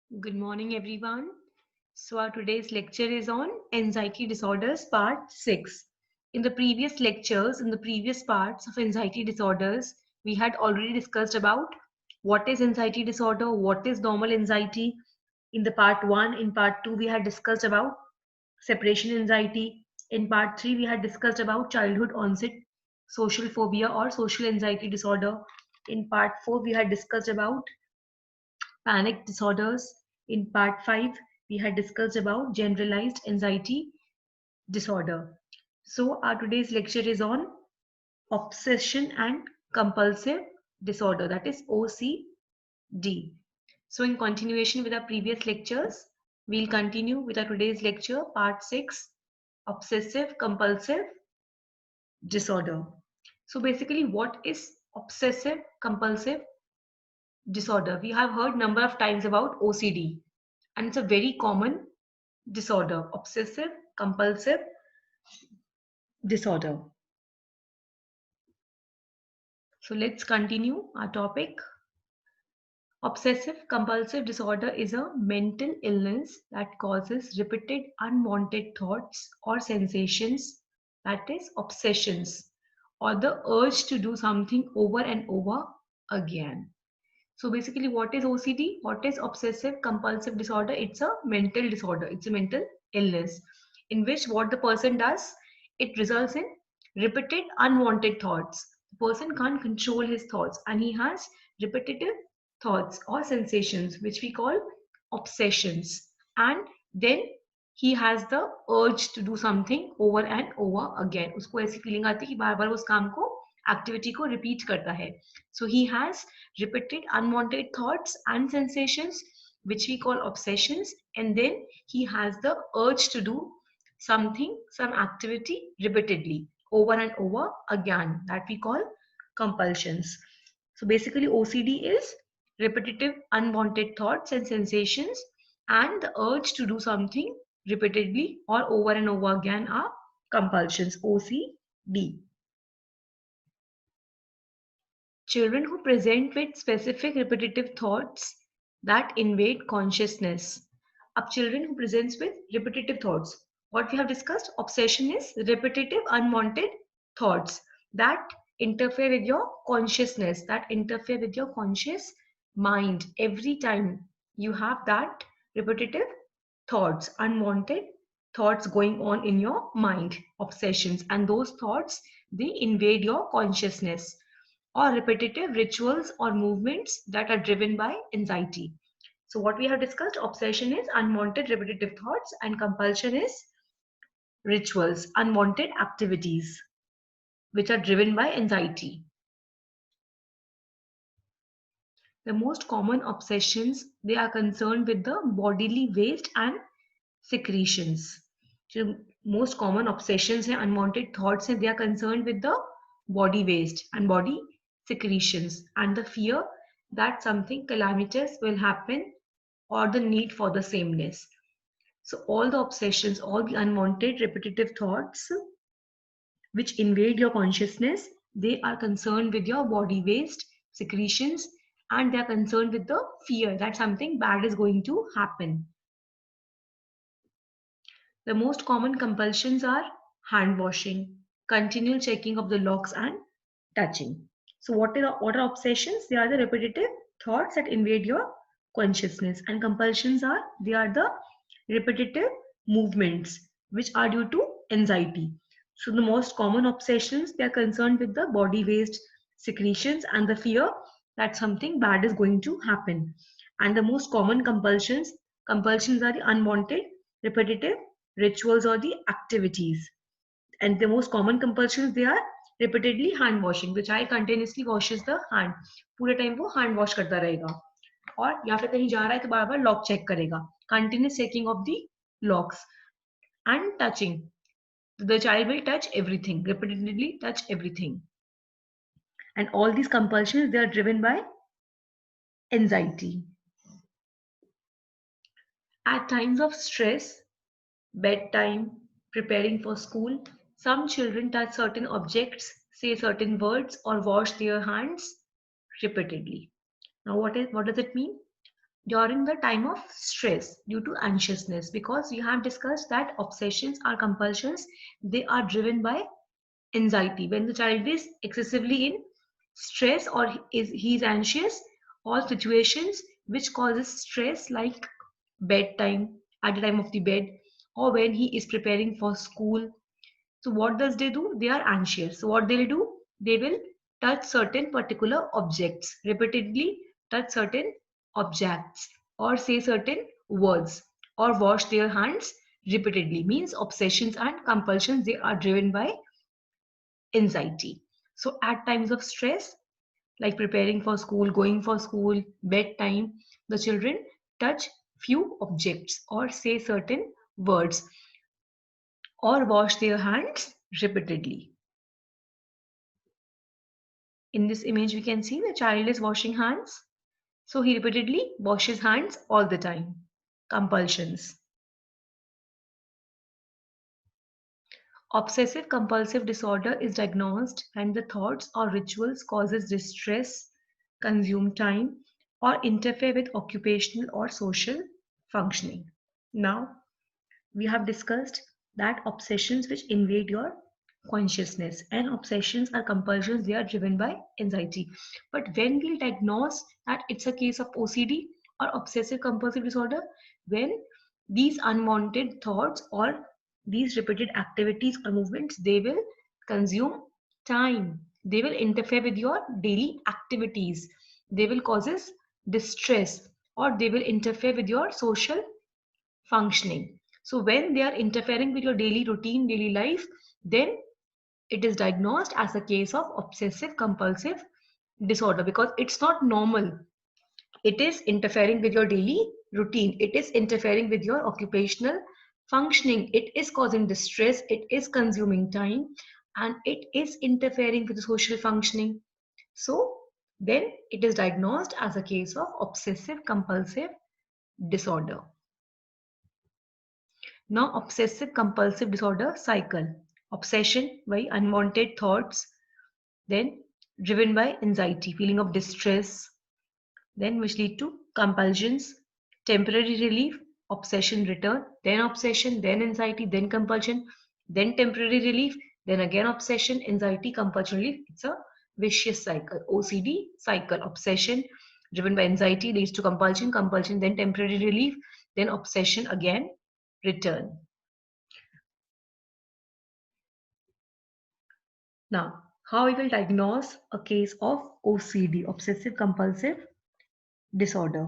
Good morning, everyone. So, our today's lecture is on anxiety disorders, part 6. In the previous lectures, in the previous parts of anxiety disorders, we had already discussed about what is anxiety disorder, what is normal anxiety. In the part 1, in part 2, we had discussed about separation anxiety. In part 3, we had discussed about childhood onset social phobia or social anxiety disorder. In part 4, we had discussed about panic disorders. In part 5, we had discussed about generalized anxiety disorder. So, our today's lecture is on obsession and compulsive disorder, that is OCD. So, in continuation with our previous lectures, we'll continue with our today's lecture, part 6, obsessive compulsive disorder. So, basically, what is obsessive compulsive disorder? We have heard number of times about OCD, and it's a very common disorder, obsessive compulsive disorder. So let's continue our topic. Obsessive compulsive disorder is a mental illness that causes repeated unwanted thoughts or sensations, that is obsessions, or the urge to do something over and over again. So basically, what is OCD? What is obsessive compulsive disorder? It's a mental disorder. It's a mental illness in which what the person does, it results in repeated unwanted thoughts. The person can't control his thoughts and he has repetitive thoughts or sensations which we call obsessions. And then he has the urge to do something over and over again. उसको ऐसी feeling आती है कि बार बार उस काम को activity को repeat करता है. So he has repeated unwanted thoughts and sensations which we call obsessions, and then he has the urge to do something, some activity repeatedly over and over again, that we call compulsions. So basically OCD is repetitive unwanted thoughts and sensations, and the urge to do something repeatedly or over and over again are compulsions, OCD. Children who present with specific repetitive thoughts that invade consciousness. Up children who presents with repetitive thoughts. What we have discussed, obsession is repetitive unwanted thoughts that interfere with your consciousness, that interfere with your conscious mind. Every time you have that repetitive thoughts, unwanted thoughts going on in your mind, obsessions, and those thoughts, they invade your consciousness, or repetitive rituals or movements that are driven by anxiety. So what we have discussed, obsession is unwanted repetitive thoughts and compulsion is rituals, unwanted activities which are driven by anxiety. The most common obsessions, they are concerned with the bodily waste and secretions. So most common obsessions and unwanted thoughts, they are concerned with the body waste and body secretions and the fear that something calamitous will happen or the need for the sameness. So all the obsessions, all the unwanted repetitive thoughts which invade your consciousness, they are concerned with your body waste, secretions, and they are concerned with the fear that something bad is going to happen. The most common compulsions are hand washing, continual checking of the locks, and touching. So what are obsessions? They are the repetitive thoughts that invade your consciousness, and compulsions are, they are the repetitive movements which are due to anxiety. So the most common obsessions, they are concerned with the body waste, secretions, and the fear that something bad is going to happen. And the most common compulsions are the unwanted repetitive rituals or the activities. And the most common compulsions, they are repeatedly hand washing. The child continuously washes the hand. पूरे time वो hand wash करता रहेगा, और या फिर कहीं जा रहा है तो बार बार लॉक चेक करेगा. Continuous checking of the locks. And touching, the child will touch everything, repeatedly touch everything. And all these compulsions, they are driven by anxiety. At times of stress, bedtime, preparing for school, some children touch certain objects, say certain words, or wash their hands repeatedly. Now, what does it mean? during the time of stress due to anxiousness, because we have discussed that obsessions or compulsions, they are driven by anxiety. When the child is excessively in stress or he's anxious, all situations which causes stress like bedtime, at the time of the bed, or when he is preparing for school. So what does they do? They are anxious. So what they'll do? They will touch certain particular objects, repeatedly touch certain objects, or say certain words, or wash their hands repeatedly. Means obsessions and compulsions, they are driven by anxiety. So at times of stress, like preparing for school, going for school, bedtime, the children touch few objects or say certain words or wash their hands repeatedly. In this image, we can see the child is washing hands. So he repeatedly washes hands all the time. Compulsions. Obsessive compulsive disorder is diagnosed when the thoughts or rituals causes distress, consume time, or interfere with occupational or social functioning. Now, we have discussed that obsessions which invade your consciousness, and obsessions or compulsions, they are driven by anxiety. But when we diagnose that it's a case of OCD or obsessive compulsive disorder, when these unwanted thoughts or these repeated activities or movements, they will consume time, they will interfere with your daily activities, they will causes distress, or they will interfere with your social functioning. So when they are interfering with your daily routine, daily life, then it is diagnosed as a case of obsessive compulsive disorder, because it's not normal. It is interfering with your daily routine. It is interfering with your occupational functioning. It is causing distress. It is consuming time, and it is interfering with the social functioning. So then it is diagnosed as a case of obsessive compulsive disorder. Now, obsessive compulsive disorder cycle. Obsession by unwanted thoughts, then driven by anxiety, feeling of distress, then which lead to compulsions, temporary relief, obsession return, then obsession, then anxiety, then compulsion, then temporary relief, then again obsession, anxiety, compulsion relief. It's a vicious cycle. OCD cycle. Obsession driven by anxiety leads to compulsion, compulsion, then temporary relief, then obsession again, return. Now, how we will diagnose a case of OCD, obsessive compulsive disorder.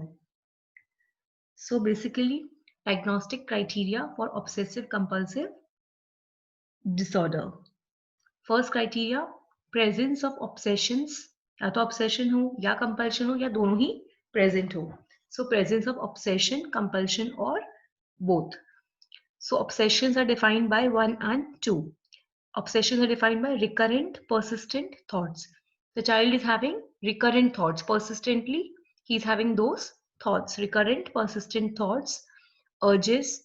So basically, diagnostic criteria for obsessive compulsive disorder. First criteria, presence of obsessions. या तो obsession हो या compulsion हो या दोनों ही present हो. So presence of obsession, compulsion or both. So obsessions are defined by 1 and 2. Obsessions are defined by recurrent, persistent thoughts. The child is having recurrent thoughts persistently. He is having those thoughts, recurrent, persistent thoughts, urges,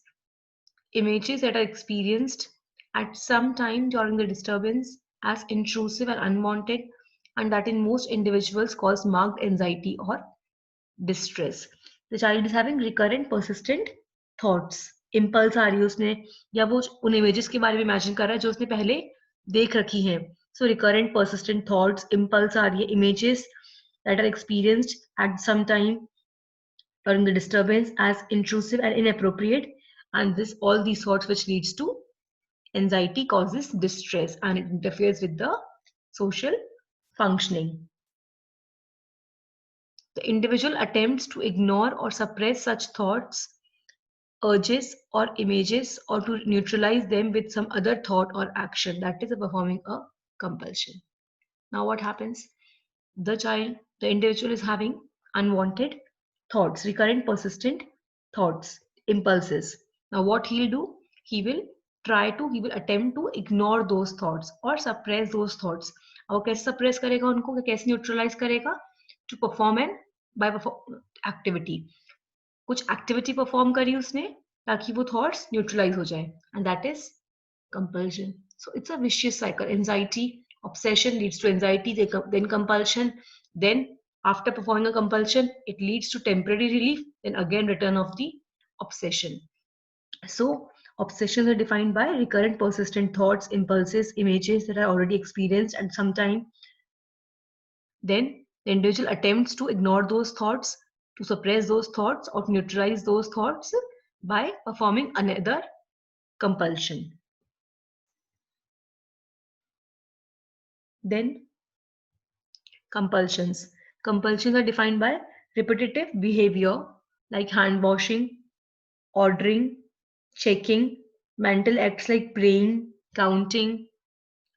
images that are experienced at some time during the disturbance as intrusive and unwanted, and that in most individuals cause marked anxiety or distress. The child is having recurrent, persistent thoughts. Impulse आ रही है उसने, या वो उन images के बारे में imagine कर रहा है जो उसने पहले देख रखी हैं. So recurrent, persistent thoughts, impulse आ रही है, images that are experienced at some time during the disturbance as intrusive and inappropriate, and this all these thoughts which leads to anxiety, causes distress, and it interferes with the social functioning. The individual attempts to ignore or suppress such thoughts, urges, or images, or to neutralize them with some other thought or action, that is performing a compulsion. Now what happens? The child, the individual is having unwanted thoughts, recurrent persistent thoughts, impulses. Now what he'll do? He will attempt to ignore those thoughts or suppress those thoughts. अब वो कैसे suppress करेगा उनको, कैसे neutralize करेगा? To perform an by activity. कुछ activity perform करी उसने ताकि वो थॉट्स न्यूट्रलाइज हो जाए, and that is compulsion. So it's a vicious cycle. Anxiety, obsession leads to anxiety, then compulsion, then After performing a compulsion, it leads to temporary relief, then again return of the obsession. So, obsessions are defined by recurrent persistent thoughts, impulses, images that are already experienced at some time. Then the individual attempts to ignore those thoughts, to suppress those thoughts, or to neutralize those thoughts by performing another compulsion. Then compulsions. Compulsions are defined by repetitive behavior like hand washing, ordering, checking, mental acts like praying, counting,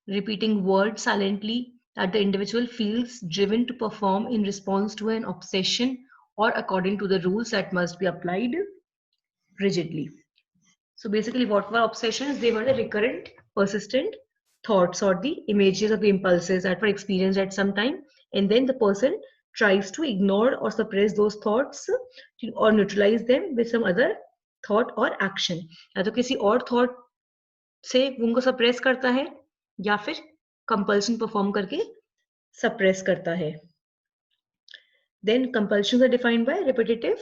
repeating words silently that the individual feels driven to perform in response to an obsession or according to the rules that must be applied rigidly. So basically, what were obsessions? They were the recurrent, persistent thoughts or the images of the impulses that were experienced at some time, and then the person tries to ignore or suppress those thoughts or neutralize them with some other thought or action. या तो किसी और thought से उनको suppress करता है या फिर compulsion perform करके suppress करता है. Then compulsions are defined by repetitive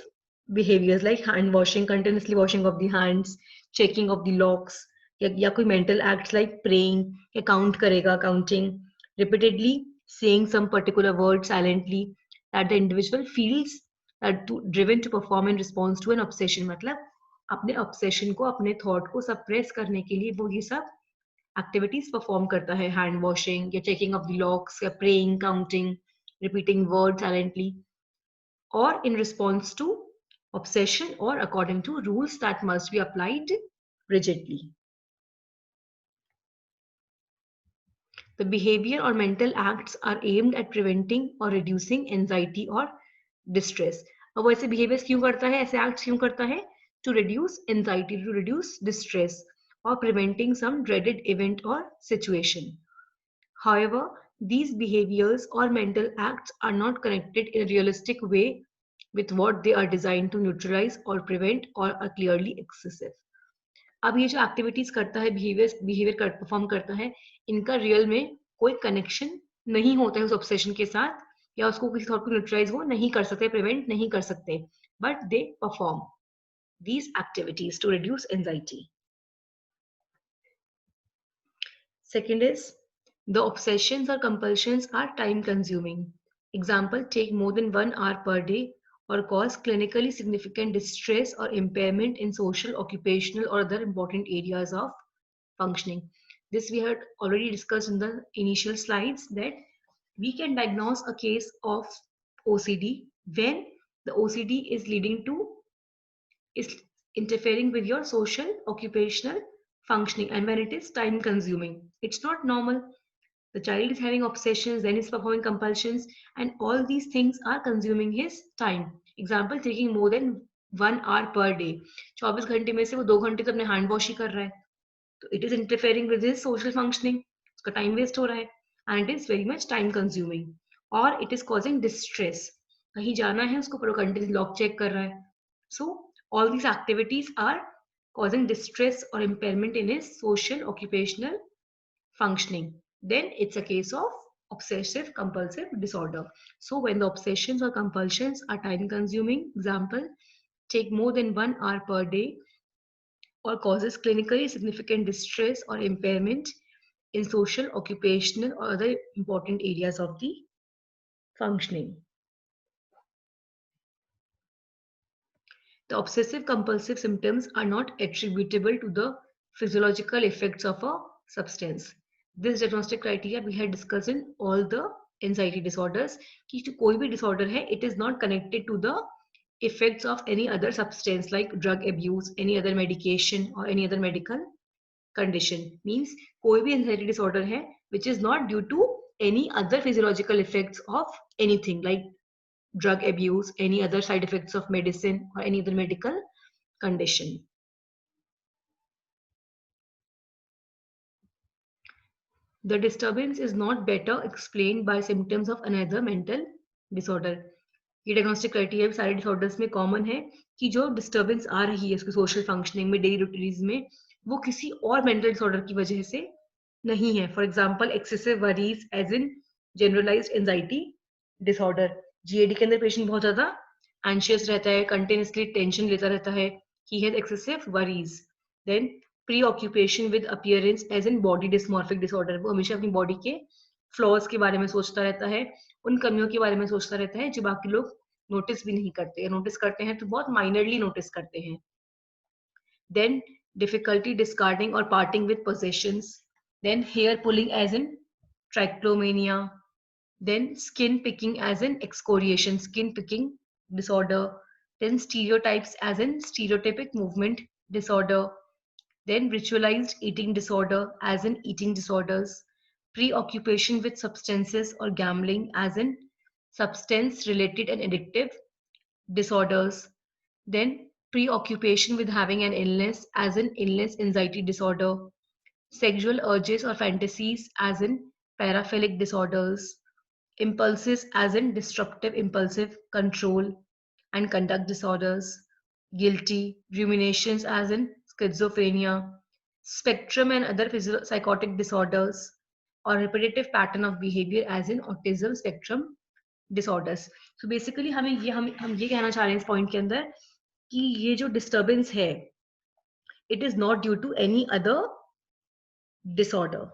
behaviors like hand washing, continuously washing of the hands, checking of the locks, या कोई mental acts like praying या count करेगा, counting, repeatedly saying some particular word silently that the individual feels that driven to perform in response to an obsession. मतलब अपने obsession को, अपने thought को suppress करने के लिए वो ये सब activities perform करता है, hand washing या checking of the locks या praying, counting, repeating words silently, or in response to obsession or according to rules that must be applied rigidly. The behavior or mental acts are aimed at preventing or reducing anxiety or distress. अब वो ऐसे behaviors क्यों करता है, ऐसे acts क्यों करता है? To reduce anxiety, to reduce distress, or preventing some dreaded event or situation. However, these behaviors or mental acts are not connected in a realistic way with what they are designed to neutralize or prevent or are clearly excessive. अब ये जो activities करता है, behaviour perform करता है, इनका real में कोई कनेक्शन नहीं होता है उस ऑब्सेशन के साथ, या उसको किसी थॉट को न्यूट्रलाइज वो नहीं कर सकते, प्रिवेंट नहीं कर सकते, but they perform these activities to reduce anxiety. Second is, the obsessions or compulsions are time consuming. Example, take more than 1 hour per day or cause clinically significant distress or impairment in social, occupational, or other important areas of functioning. This we had already discussed in the initial slides, that we can diagnose a case of OCD when the OCD is leading to, is interfering with your social, occupational functioning, and when it is time consuming. It's not normal. The child is having obsessions, then is performing compulsions, and all these things are consuming his time. Example, taking more than 1 hour per day. 24 घंटे में से वो 2 घंटे तो अपने hand wash ही कर रहा है, तो it is interfering with his social functioning, उसका टाइम वेस्ट हो रहा है, and it is very much time consuming, और इट इज कॉजिंग डिस्ट्रेस. कहीं जाना है उसको, पर कंटिन्यूस लॉक चेक कर रहा है. सो all these activities are causing distress or impairment in his social, occupational functioning. Then it's a case of obsessive compulsive disorder. So when the obsessions or compulsions are time consuming, example, take more than 1 hour per day or causes clinically significant distress or impairment in social, occupational, or other important areas of the functioning. The obsessive compulsive symptoms are not attributable to the physiological effects of a substance. This diagnostic criteria we had discussed in all the anxiety disorders कि जो कोई भी disorder है, it is not connected to the effects of any other substance like drug abuse, any other medication, or any other medical condition. Means कोई भी anxiety disorder है which is not due to any other physiological effects of anything like drug abuse, any other side effects of medicine, or any other medical condition. The disturbance is not better explained by symptoms of another mental disorder. ये diagnostic criteria सारे disorders में common है कि जो disturbance आ रही है उसकी social functioning में, daily routines में, वो किसी और mental disorder की वजह से नहीं है. For example, excessive worries as in generalized anxiety disorder, GAD के अंदर पेशेंट बहुत ज्यादा एंशियस रहता है, कंटिन्यूसली टेंशन लेता रहता है, he has excessive worries. Then preoccupation with appearance as in body dysmorphic disorder, वो हमेशा अपनी बॉडी के फ्लॉज के बारे में सोचता रहता है, उन कमियों के बारे में सोचता रहता है जो बाकी लोग नोटिस भी नहीं करते, या नोटिस करते हैं तो बहुत माइनरली नोटिस करते हैं. Then difficulty discarding or parting with possessions. Then hair pulling as in trichomania. Then skin picking as in excoriation, skin picking disorder. Then stereotypes as in stereotypic movement disorder. Then ritualized eating disorder as in eating disorders. Preoccupation with substances or gambling as in substance related and addictive disorders. Then preoccupation with having an illness as in illness anxiety disorder. Sexual urges or fantasies as in paraphilic disorders. Impulses as in disruptive impulsive control and conduct disorders. Guilty ruminations as in schizophrenia. Spectrum and other psychotic disorders, or repetitive pattern of behavior as in autism spectrum disorders. So basically हम ये कहना चाह रहे हैं इस point के अंदर कि ये जो डिस्टर्बेंस है, it is not due to any other disorder.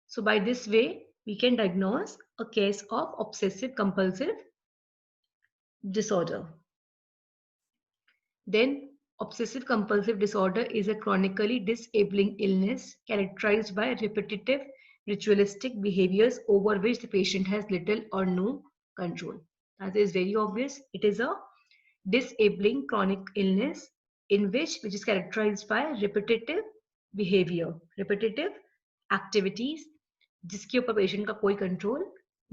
So by this way, we can diagnose a case of obsessive compulsive disorder. Then obsessive compulsive disorder is a chronically disabling illness characterized by repetitive ritualistic behaviors over which the patient has little or no control. That is very obvious. It is a disabling chronic illness in which is characterized by repetitive behavior, repetitive activities जिसके ऊपर patient का कोई control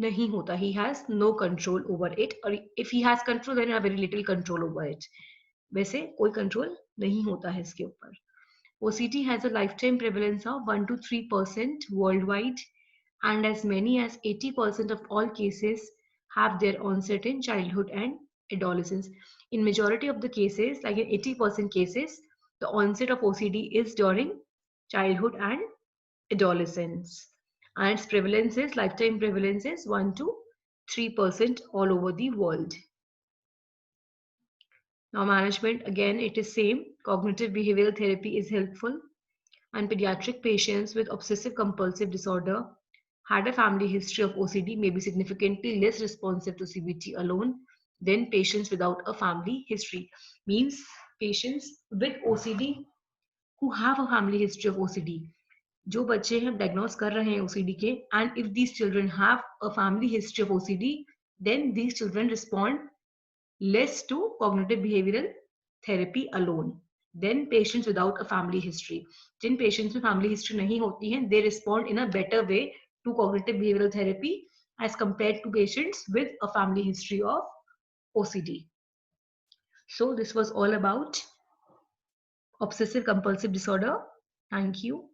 नहीं होता. He has no control over it, or if he has control then you have very little control over it. वैसे कोई control नहीं होता है इसके ऊपर. OCD has a lifetime prevalence of 1 to 3% worldwide, and as many as 80% of all cases have their onset in childhood and adolescence. In majority of the cases, like in 80% cases, the onset of OCD is during childhood and adolescence. And its prevalence is, lifetime prevalence is 1 to 3% all over the world. Now management, again, it is same. Cognitive behavioral therapy is helpful. And pediatric patients with obsessive compulsive disorder had a family history of OCD may be significantly less responsive to CBT alone than patients without a family history. Means patients with OCD who have a family history of OCD. जो बच्चे हैं diagnose कर रहे हैं OCD के, and if these children have a family history of OCD, then these children respond less to cognitive behavioral therapy alone than patients without a family history. Jin patients में family history नहीं होती है, they respond in a better way to cognitive behavioral therapy as compared to patients with a family history of OCD. So this was all about obsessive compulsive disorder. Thank you.